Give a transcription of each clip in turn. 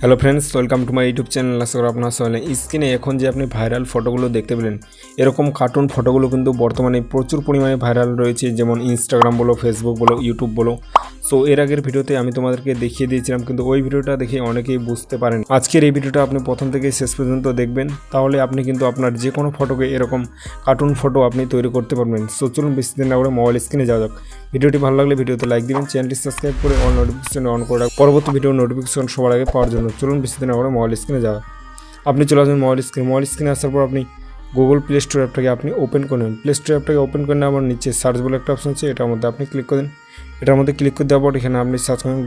Hello friends, welcome to my YouTube channel. আশা করি আপনার সবাই স্ক্রিনে এখন যে আপনি ভাইরাল ফটোগুলো দেখতে পেলেন, এরকম কার্টুন ফটোগুলো কিন্তু বর্তমানে প্রচুর পরিমাণে ভাইরাল রয়েছে, যেমন ইনস্টাগ্রাম বলো, ফেসবুক বলো, ইউটিউব বলো। সো এর আগের ভিডিওতে আমি তোমাদেরকে দেখিয়ে দিয়েছিলাম, কিন্তু ওই ভিডিওটা দেখে অনেকেই বুঝতে পারেন। আজকের এই ভিডিওটা আপনি প্রথম থেকে শেষ পর্যন্ত দেখবেন, তাহলে আপনি কিন্তু আপনার যে কোনো ফটোকে এরকম কার্টুন ফটো আপনি তৈরি করতে পারবেন। সো চলুন বেশি দিন না করে মোবাইল স্ক্রিনে যাওয়া যাক। ভিডিওটি ভালো লাগলে ভিডিওতে লাইক দিবেন, চ্যানেলটি সাবস্ক্রাইব করে অল নোটিফিকেশন অন করে রাখবেন পরবর্তী ভিডিও নোটিফিকেশন সবার আগে পাওয়ার জন্য। চলুন বেশি দিন না করে মোবাইল স্ক্রিনে যাওয়া। আপনি চলে আসবেন মোবাইল স্ক্রিনে আসার পর আপনি গুগল প্লে স্টোর অ্যাপটাকে আপনি ওপেন করে নেবেন। প্লে স্টোর অ্যাপটাকে ওপেন করে নেওয়ার নিচে সার্চ বলে একটা অপশন আছে, এটার মধ্যে আপনি ক্লিক করে দিন। এটার মধ্যে ক্লিক করে দেওয়ার পর এখানে আপনি সার্চ করেন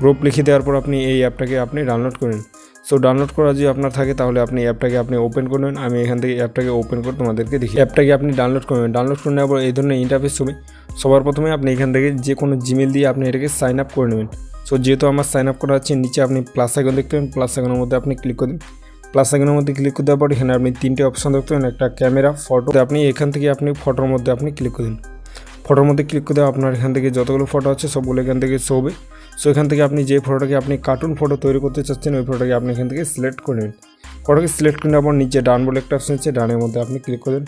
গ্রুপ লিখে দেওয়ার পর আপনি এই অ্যাপটাকে আপনি ডাউনলোড করেন। সো ডাউনলোড করা যদি আপনার থাকে তাহলে আপনি অ্যাপটাকে আপনি ওপেন করে নেবেন। আমি এখান থেকে অ্যাপটাকে ওপেন করে তোমাদেরকে দেখি। অ্যাপটাকে আপনি ডাউনলোড করবেন। ডাউনলোড করে নেওয়ার পর এই ধরনের ইন্টারফেস হবে। সবার প্রথমে আপনি এখান থেকে যে কোনো জিমেল দিয়ে আপনি এটাকে সাইন আপ করে নেবেন। সো যেহেতু আমার সাইন আপ করা আছে, নিচে আপনি প্লাস আইকন দেখতে পাবেন, প্লাস আইকনের মধ্যে আপনি ক্লিক করে দিন। প্লাস আইকনের মধ্যে ক্লিক করে দেওয়ার পর এখানে আপনি তিনটে অপশন দেখতে পাবেন, একটা ক্যামেরা, ফটো। আপনি এখান থেকে আপনি ফটোর মধ্যে আপনি ক্লিক করে দিন। ফটোর মধ্যে ক্লিক করে দেওয়া আপনার এখান থেকে যতগুলো ফটো আছে সবগুলো এখান থেকে শো হবে। সো এখান থেকে আপনি যে ফটোটাকে আপনি কার্টুন ফটো তৈরি করতে চাচ্ছেন, ওই ফটোটাকে আপনি এখান থেকে সিলেক্ট করে নেবেন। ফটোকে সিলেক্ট করে নেওয়ার পর নিচে ডান বলে একটা অপশন আছে, ডানের মধ্যে আপনি ক্লিক করে দেন।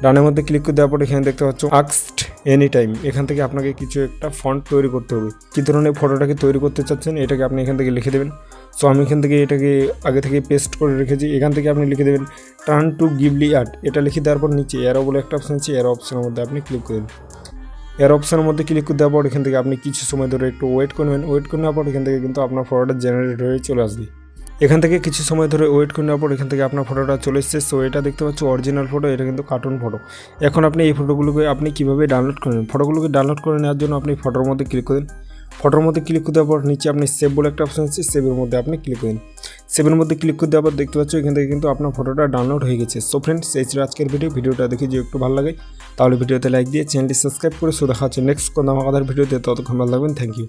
ডানের মধ্যে ক্লিক করে দেওয়ার পর এখানে দেখতে পাচ্ছ আস্কড এনি টাইম। এখান থেকে আপনাকে কিছু একটা ফন্ট তৈরি করতে হবে। কী ধরনের ফটোটাকে তৈরি করতে চাচ্ছেন এটাকে আপনি এখান থেকে লিখে দেবেন। সো আমি এখান থেকে এটাকে আগে থেকে পেস্ট করে রেখেছি। এখান থেকে আপনি লিখে দেবেন টার্ন টু গিবলি আর্ট। এটা লিখে দেওয়ার পর নিচে এরো বলে একটা অপশন আছে, এরো অপশনের মধ্যে আপনি ক্লিক করে দেন। এর অপশনের মধ্যে ক্লিক করে দেওয়ার পর এখান থেকে আপনি কিছু সময় ধরে একটু ওয়েট করবেন। ওয়েট করে নেওয়ার পর এখান থেকে কিন্তু আপনার ফটোটা জেনারেট হয়ে চলে আসবে। এখান থেকে কিছু সময় ধরে ওয়েট করে নেওয়ার পর এখান থেকে আপনার ফটোটা চলে এসেছে। সো এটা দেখতে পাচ্ছ অরিজিনাল ফটো, এটা কিন্তু কার্টুন ফটো। এখন আপনি এই ফটোগুলোকে আপনি কীভাবে ডাউনলোড করবেন? ফটোগুলোকে ডাউনলোড করে নেওয়ার জন্য আপনি ফটোর মধ্যে ক্লিক করেন। ফটোর মধ্যে ক্লিক করে দেওয়ার পর নিচে আপনি সেভ বলে একটা অপশন আছে, সেভের মধ্যে আপনি ক্লিক করেন। সেভের মধ্যে ক্লিক করে দেওয়ার পর দেখতে পাচ্ছ এখান থেকে কিন্তু আপনার ফটোটা ডাউনলোড হয়ে গেছে। সো ফ্রেন্ডস, এই ছিল আজকের ভিডিওটা দেখে যদি একটু ভালো লাগে তাহলে ভিডিওতে লাইক দিয়ে চ্যানেলটি সাবস্ক্রাইব করে। দেখা হচ্ছে নেক্সট কোনো আমাদের ভিডিওতে। ততক্ষণ ভালো লাগবেন। Thank you.